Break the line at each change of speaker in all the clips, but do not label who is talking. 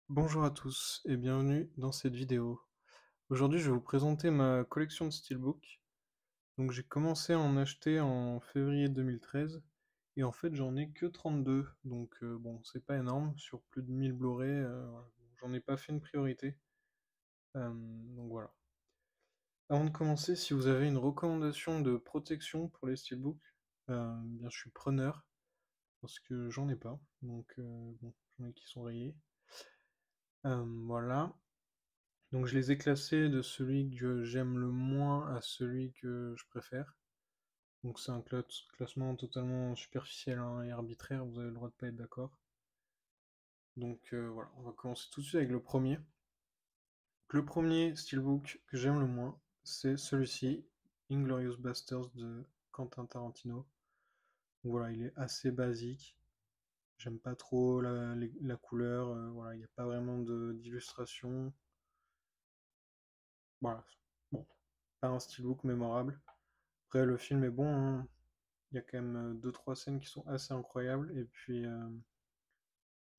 Bonjour à tous et bienvenue dans cette vidéo. Aujourd'hui, je vais vous présenter ma collection de steelbooks. Donc, j'ai commencé à en acheter en février 2013 et en fait, j'en ai que 32. Donc, bon, c'est pas énorme sur plus de 1000 Blu-ray. Voilà. J'en ai pas fait une priorité. Donc, voilà. Avant de commencer, si vous avez une recommandation de protection pour les steelbooks, bien, je suis preneur parce que j'en ai pas. Donc, bon, j'en ai qui sont rayés. Voilà. Donc je les ai classés de celui que j'aime le moins à celui que je préfère. Donc c'est un classement totalement superficiel hein, et arbitraire, vous avez le droit de pas être d'accord. Donc voilà, on va commencer tout de suite avec le premier. Donc, le premier steelbook que j'aime le moins, c'est celui-ci, Inglourious Basterds de Quentin Tarantino. Donc voilà, il est assez basique. J'aime pas trop la couleur, voilà, il n'y a pas vraiment d'illustration. Voilà, bon, pas un steelbook mémorable. Après, le film est bon, hein. Il y a quand même deux trois scènes qui sont assez incroyables. Et puis,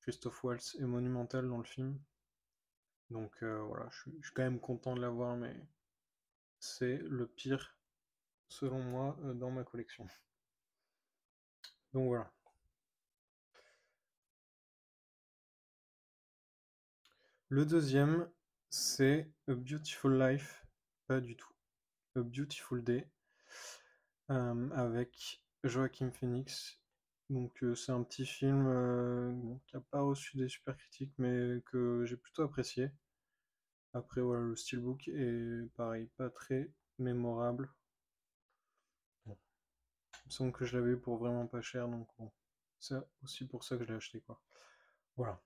Christophe Waltz est monumental dans le film. Donc voilà, je suis quand même content de l'avoir, mais c'est le pire, selon moi, dans ma collection. Donc voilà. Le deuxième, c'est A Beautiful Life. Pas du tout. A Beautiful Day. Avec Joaquin Phoenix. Donc c'est un petit film bon, qui n'a pas reçu des super critiques, mais que j'ai plutôt apprécié. Après voilà, le steelbook est pareil, pas très mémorable. Bon, il me semble que je l'avais eu pour vraiment pas cher, donc bon, c'est aussi pour ça que je l'ai acheté quoi. Voilà.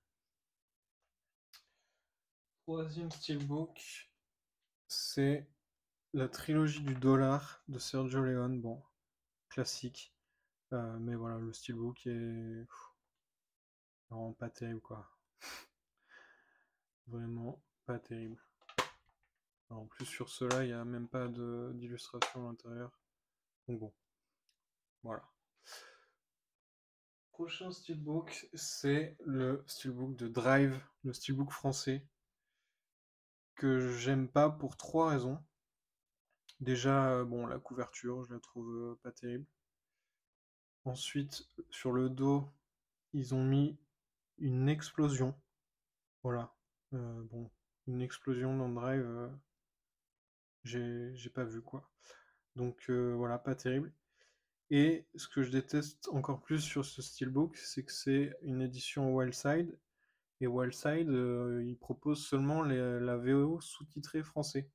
Troisième steelbook, c'est la trilogie du dollar de Sergio Leone. Bon, classique. Mais voilà, le steelbook est vraiment pas terrible quoi. Vraiment pas terrible. Alors, en plus sur cela, il n'y a même pas d'illustration à l'intérieur. Donc bon, voilà. Prochain steelbook, c'est le steelbook de Drive, le steelbook français, que j'aime pas pour trois raisons. Déjà, bon, la couverture, je la trouve pas terrible. Ensuite, sur le dos, ils ont mis une explosion. Voilà. Bon, une explosion dans Drive, j'ai pas vu quoi. Donc voilà, pas terrible. Et ce que je déteste encore plus sur ce steelbook, c'est que c'est une édition Wildside. Et Wildside, il propose seulement la VO sous-titrée français.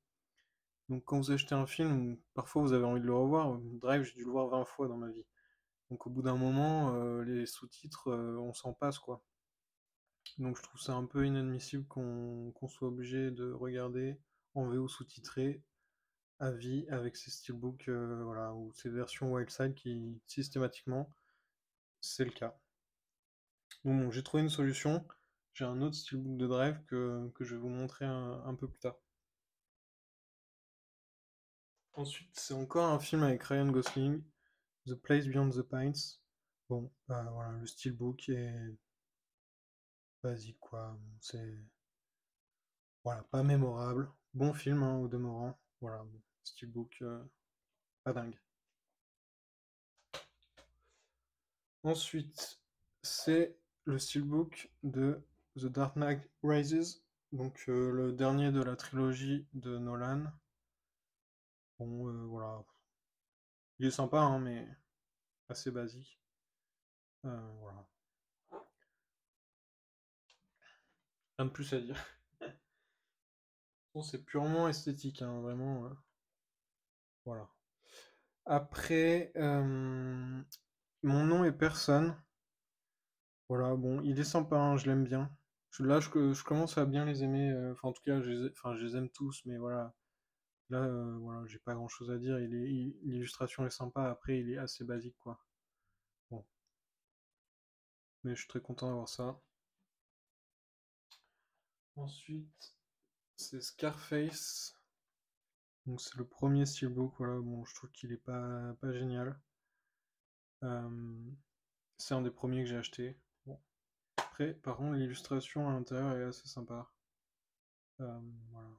Donc quand vous achetez un film, parfois vous avez envie de le revoir. Drive, j'ai dû le voir 20 fois dans ma vie. Donc au bout d'un moment, les sous-titres, on s'en passe quoi. Donc je trouve ça un peu inadmissible qu'on soit obligé de regarder en VO sous-titré à vie avec ces steelbooks voilà, ou ces versions Wildside qui systématiquement c'est le cas. Donc bon, j'ai trouvé une solution. J'ai un autre steelbook de Drive que je vais vous montrer un peu plus tard. Ensuite, c'est encore un film avec Ryan Gosling, The Place Beyond the Pines. Bon, bah voilà, le steelbook est basique quoi. C'est voilà, pas mémorable. Bon film hein, au demeurant. Voilà, bon, steelbook pas dingue. Ensuite, c'est le steelbook de The Dark Knight Rises, donc le dernier de la trilogie de Nolan. Bon, voilà. Il est sympa, hein, mais assez basique. Voilà. Rien de plus à dire. Bon, c'est purement esthétique, hein, vraiment. Voilà. Après, mon nom est personne. Voilà, bon, il est sympa, hein, je l'aime bien. Là, je commence à bien les aimer. Enfin, en tout cas, enfin, je les aime tous, mais voilà. Là, voilà, j'ai pas grand-chose à dire. L'illustration est sympa. Après, il est assez basique, quoi. Bon, mais je suis très content d'avoir ça. Ensuite, c'est Scarface. Donc c'est le premier steelbook, voilà, bon, je trouve qu'il est pas génial. Euh, c'est un des premiers que j'ai acheté. Bon. Après, par contre, l'illustration à l'intérieur est assez sympa. Voilà.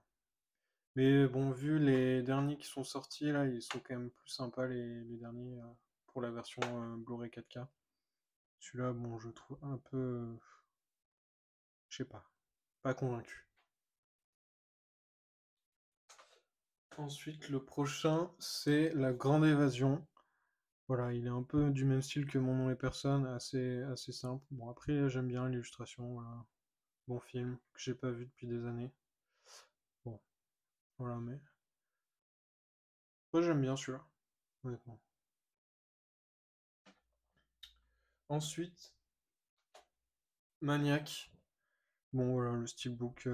Mais bon, vu les derniers qui sont sortis, là, ils sont quand même plus sympas, les derniers, pour la version Blu-ray 4K. Celui-là, bon, je trouve un peu, je sais pas convaincu. Ensuite, le prochain, c'est La Grande Évasion. Voilà, il est un peu du même style que Mon nom et personne, assez simple. Bon, après, j'aime bien l'illustration, voilà. Bon film, que j'ai pas vu depuis des années. Bon, voilà, mais moi j'aime bien celui-là, honnêtement. Ensuite, Maniac. Bon, voilà, le steelbook,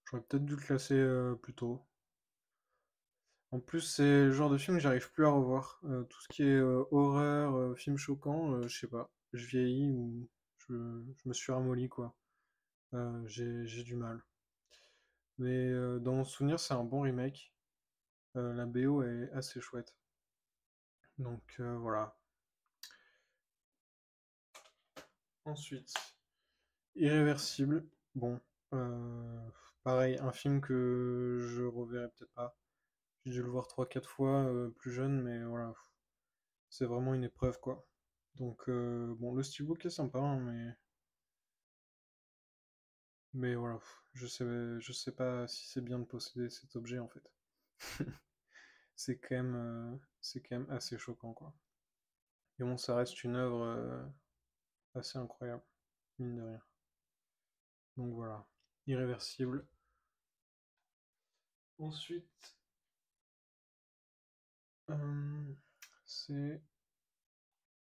j'aurais peut-être dû le classer plus tôt. En plus, c'est le genre de film que j'arrive plus à revoir. Tout ce qui est horreur, film choquant, je sais pas. Je vieillis ou je me suis ramolli, quoi. J'ai du mal. Mais dans mon souvenir, c'est un bon remake. La BO est assez chouette. Donc voilà. Ensuite, Irréversible. Bon, euh, pareil, un film que je reverrai peut-être pas. J'ai dû le voir trois quatre fois plus jeune, mais voilà, c'est vraiment une épreuve quoi. Donc bon, le steelbook est sympa, hein, mais voilà, je sais pas si c'est bien de posséder cet objet en fait. C'est quand même assez choquant quoi. Et bon, ça reste une œuvre assez incroyable, mine de rien. Donc voilà, Irréversible. Ensuite, c'est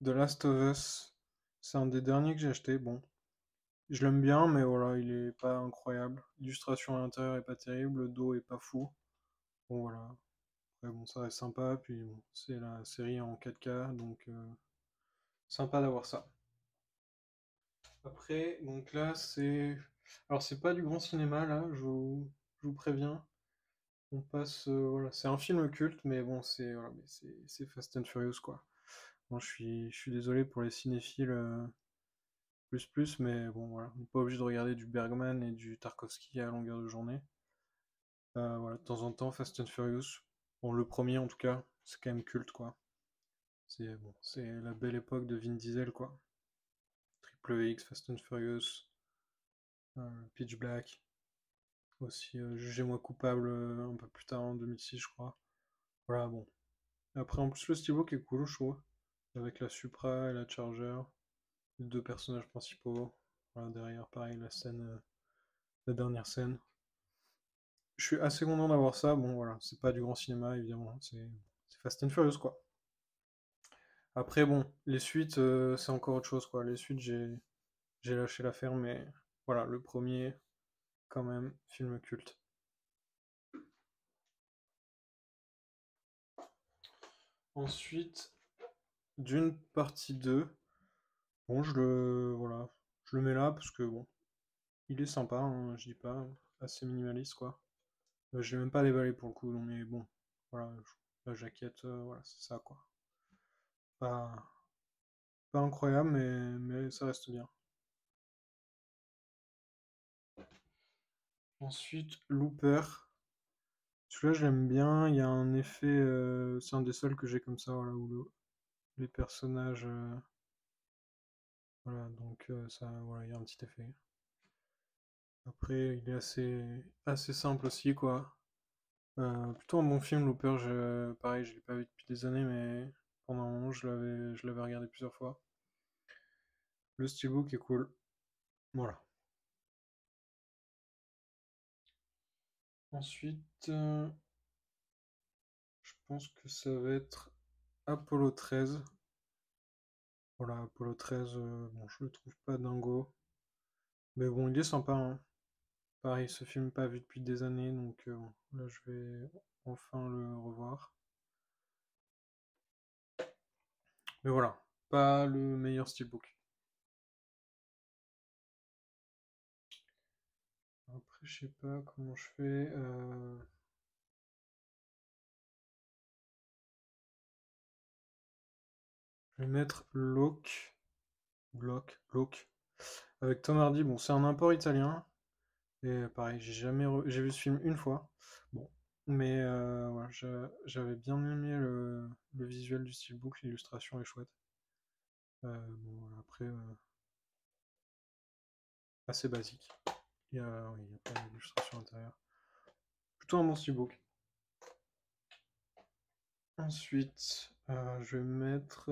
The Last of Us. C'est un des derniers que j'ai acheté. Bon, je l'aime bien, mais voilà, il est pas incroyable. L'illustration à l'intérieur est pas terrible, le dos est pas fou. Bon, voilà. Après, bon, ça reste sympa. Puis bon, c'est la série en 4K, donc sympa d'avoir ça. Après, donc là, c'est. Alors, c'est pas du grand cinéma, là, je vous préviens. On passe. Voilà, c'est un film culte, mais bon, c'est voilà, mais c'est Fast and Furious, quoi. Bon, je suis désolé pour les cinéphiles mais bon, voilà. On n'est pas obligé de regarder du Bergman et du Tarkovsky à longueur de journée. Voilà, de temps en temps, Fast and Furious. Bon, le premier en tout cas, c'est quand même culte, quoi. C'est bon, c'est la belle époque de Vin Diesel, quoi. Triple X, Fast and Furious, Pitch Black, aussi Jugez-moi coupable un peu plus tard en 2006, je crois. Voilà, bon. Après, en plus, le steelbook est cool, je trouve. Avec la Supra et la Charger, les deux personnages principaux. Voilà, derrière, pareil, la dernière scène. Je suis assez content d'avoir ça. Bon, voilà, c'est pas du grand cinéma, évidemment. C'est Fast and Furious, quoi. Après, bon, les suites, c'est encore autre chose, quoi. Les suites, j'ai lâché l'affaire, mais voilà, le premier, quand même, film culte. Ensuite, d'une partie 2, bon, voilà, je le mets là parce que, bon, il est sympa, hein, je dis pas, assez minimaliste, quoi. Je l'ai même pas déballé pour le coup, mais bon, voilà, la jaquette, voilà, c'est ça, quoi. Pas, pas incroyable, mais ça reste bien. Ensuite, Looper. Celui-là, je l'aime bien. Il y a un effet. C'est un des seuls que j'ai comme ça, voilà, où les personnages. Voilà, donc ça, voilà, il y a un petit effet. Après, il est assez simple aussi, quoi. Plutôt un bon film, Looper. Pareil, je l'ai pas vu depuis des années, mais pendant un moment, je l'avais regardé plusieurs fois. Le steelbook est cool. Voilà. Ensuite, je pense que ça va être Apollo 13. Voilà, Apollo 13, bon, je le trouve pas dingo. Mais bon, il est sympa, hein. Pareil, ce film pas vu depuis des années, donc bon, là je vais enfin le revoir. Mais voilà, pas le meilleur steelbook. Après, je sais pas comment je fais. Je vais mettre Locke. Glock, avec Tom Hardy. Bon, c'est un import italien. Et pareil, j'ai vu ce film une fois. Bon, mais voilà, j'avais bien aimé le visuel du steelbook, l'illustration est chouette. Bon, après, assez basique. Oui, il y a pas d'illustration intérieure. Plutôt un bon steelbook. Ensuite, je vais mettre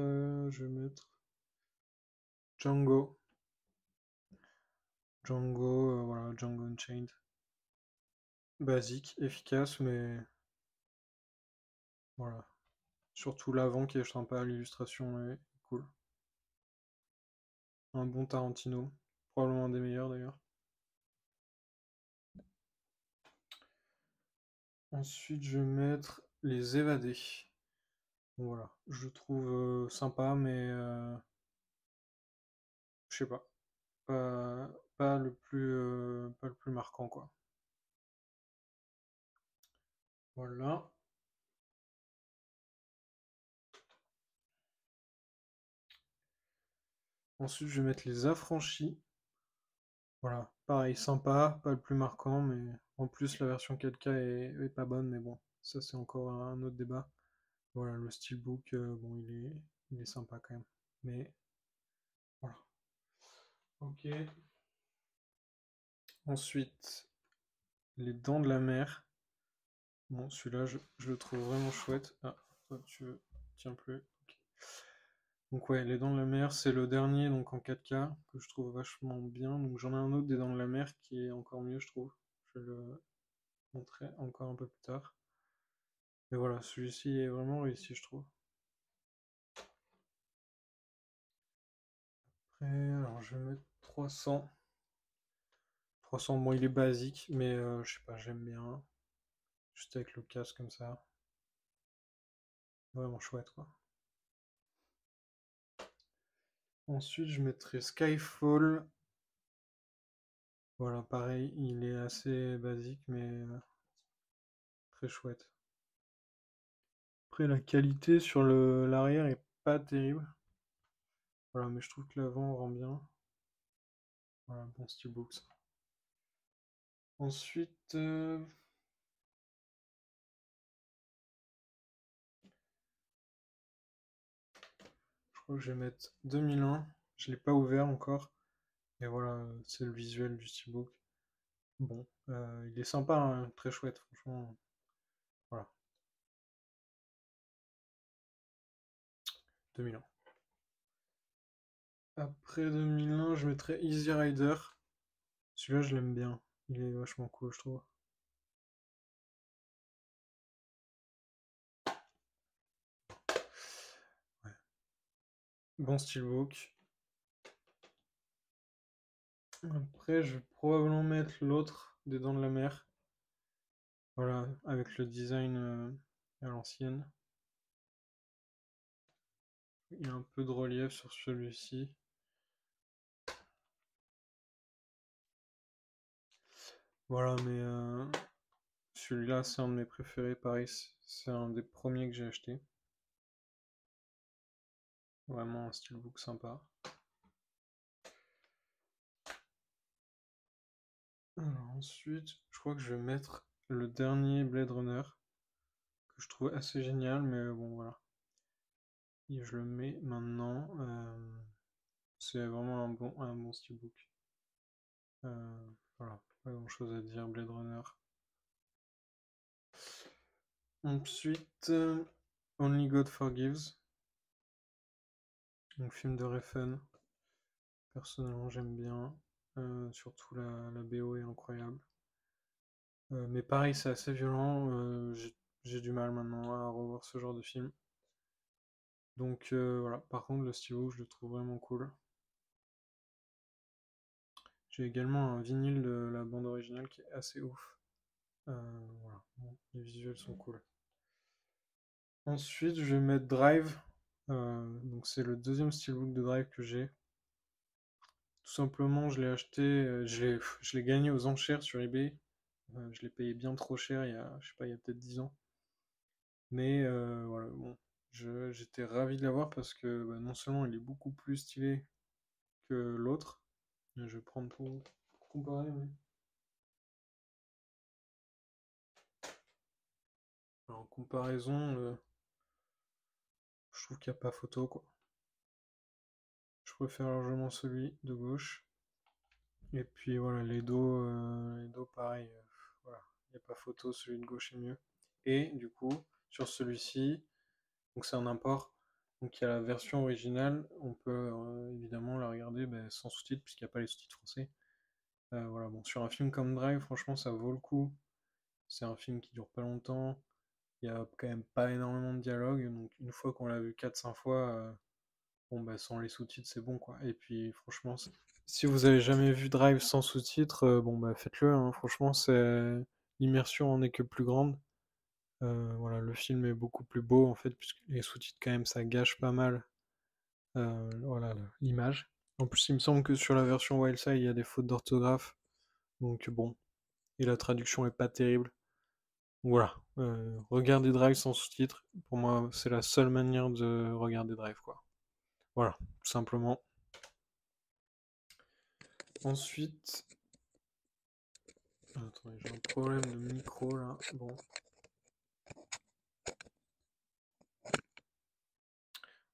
Django. Django, voilà, Django Unchained. Basique, efficace, mais voilà. Surtout l'avant qui est sympa, l'illustration est cool. Un bon Tarantino, probablement un des meilleurs d'ailleurs. Ensuite, je vais mettre Les Évadés. Bon, voilà, je le trouve sympa, mais je sais pas, pas, pas le plus marquant quoi. Voilà. Ensuite, je vais mettre Les Affranchis. Voilà, pareil, sympa, pas le plus marquant, mais en plus la version 4K est pas bonne, mais bon, ça c'est encore un autre débat. Voilà, le steelbook, bon, il est sympa quand même. Mais voilà. Ok. Ensuite, Les Dents de la Mer. Bon, celui-là, je le trouve vraiment chouette. Ah, toi, tu tiens plus. Ok. Donc ouais, Les Dents de la Mer, c'est le dernier donc en 4K que je trouve vachement bien. Donc j'en ai un autre des Dents de la Mer qui est encore mieux, je trouve. Je vais le montrer encore un peu plus tard. Mais voilà, celui-ci est vraiment réussi, je trouve. Après, alors je vais mettre 300. 300, bon, il est basique, mais je sais pas, j'aime bien. Juste avec le casque comme ça. Vraiment chouette, quoi. Ensuite, je mettrai Skyfall. Voilà, pareil, il est assez basique, mais très chouette. Après, la qualité sur l'arrière est pas terrible. Voilà, mais je trouve que l'avant rend bien. Voilà, bon steelbook ça. Ensuite, je crois que je vais mettre 2001. Je l'ai pas ouvert encore. Et voilà, c'est le visuel du steelbook. Bon, il est sympa, hein, très chouette, franchement. Voilà, 2001. Après 2001, je mettrais Easy Rider. Celui-là, je l'aime bien. Il est vachement cool, je trouve. Ouais. Bon steelbook. Après, je vais probablement mettre l'autre des Dents de la Mer. Voilà, avec le design à l'ancienne. Il y a un peu de relief sur celui-ci. Voilà, mais celui-là, c'est un de mes préférés. Pareil, c'est un des premiers que j'ai acheté. Vraiment un steelbook sympa. Alors ensuite, je crois que je vais mettre le dernier Blade Runner, que je trouve assez génial, mais bon voilà. Et je le mets maintenant. C'est vraiment un bon steelbook. Voilà, pas grand chose à dire, Blade Runner. Ensuite, Only God Forgives, donc film de Refn. Personnellement, j'aime bien. Surtout la BO est incroyable. Mais pareil, c'est assez violent. J'ai du mal maintenant à revoir ce genre de film. Donc voilà, par contre, le stylo, je le trouve vraiment cool. J'ai également un vinyle de la bande originale qui est assez ouf. Voilà, bon, les visuels sont cool. Ensuite, je vais mettre Drive. Donc c'est le deuxième steelbook de Drive que j'ai. Tout simplement, je l'ai acheté, je l'ai gagné aux enchères sur eBay. Je l'ai payé bien trop cher il y a, je sais pas, il y a peut-être 10 ans. Mais voilà, bon, j'étais ravi de l'avoir parce que bah, non seulement il est beaucoup plus stylé que l'autre. Je vais prendre pour comparer. Alors, en comparaison, je trouve qu'il n'y a pas photo, quoi. Je préfère largement celui de gauche. Et puis voilà, les dos pareil. Voilà, il n'y a pas photo, celui de gauche est mieux. Et du coup, sur celui-ci, donc c'est un import. Donc il y a la version originale, on peut évidemment la regarder sans sous-titres puisqu'il n'y a pas les sous-titres français. Voilà, bon, sur un film comme Drive, franchement, ça vaut le coup. C'est un film qui dure pas longtemps. Il y a quand même pas énormément de dialogue. Donc une fois qu'on l'a vu 4-5 fois, bon bah sans les sous-titres, c'est bon quoi. Et puis franchement, si vous avez jamais vu Drive sans sous-titres, bon bah faites-le, hein. Franchement, l'immersion en est que plus grande. Voilà, le film est beaucoup plus beau en fait, puisque les sous-titres quand même ça gâche pas mal voilà, l'image. En plus, il me semble que sur la version Wildside, il y a des fautes d'orthographe. Donc bon, et la traduction est pas terrible. Voilà, regarder Drive sans sous-titres, pour moi, c'est la seule manière de regarder Drive, quoi. Voilà, tout simplement. Ensuite, attendez, j'ai un problème de micro là. Bon,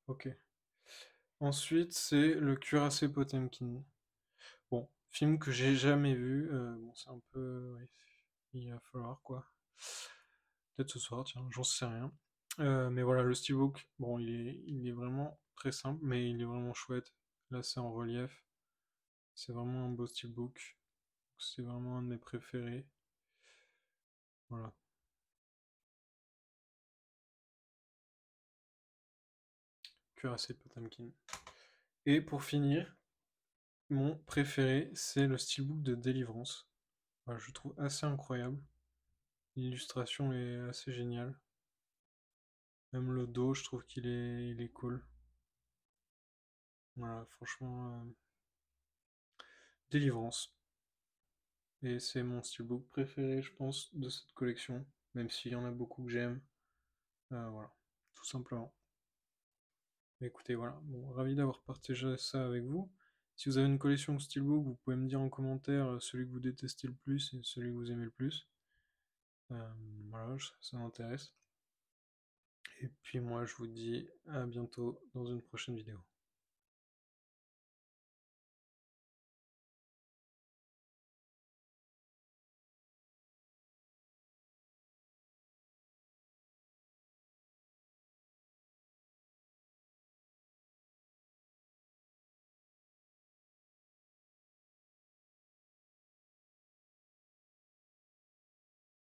ok. Ensuite, c'est le Cuirassé Potemkin. Bon, film que j'ai jamais vu. Bon, c'est un peu. Ouais, il va falloir quoi. Peut-être ce soir, tiens, j'en sais rien. Mais voilà, le steelbook, bon, il est vraiment très simple, mais il est vraiment chouette. Là, c'est en relief. C'est vraiment un beau steelbook. C'est vraiment un de mes préférés. Voilà. Cuirassé Potemkin. Et pour finir, mon préféré, c'est le steelbook de Délivrance. Voilà, je le trouve assez incroyable. L'illustration est assez géniale. Même le dos, je trouve qu'il est cool. Voilà, franchement, Délivrance. Et c'est mon steelbook préféré, je pense, de cette collection. Même s'il y en a beaucoup que j'aime. Voilà, tout simplement. Écoutez, voilà, bon, ravi d'avoir partagé ça avec vous. Si vous avez une collection Steelbook, vous pouvez me dire en commentaire celui que vous détestez le plus et celui que vous aimez le plus. Euh, voilà, ça m'intéresse. Et puis moi, je vous dis à bientôt dans une prochaine vidéo.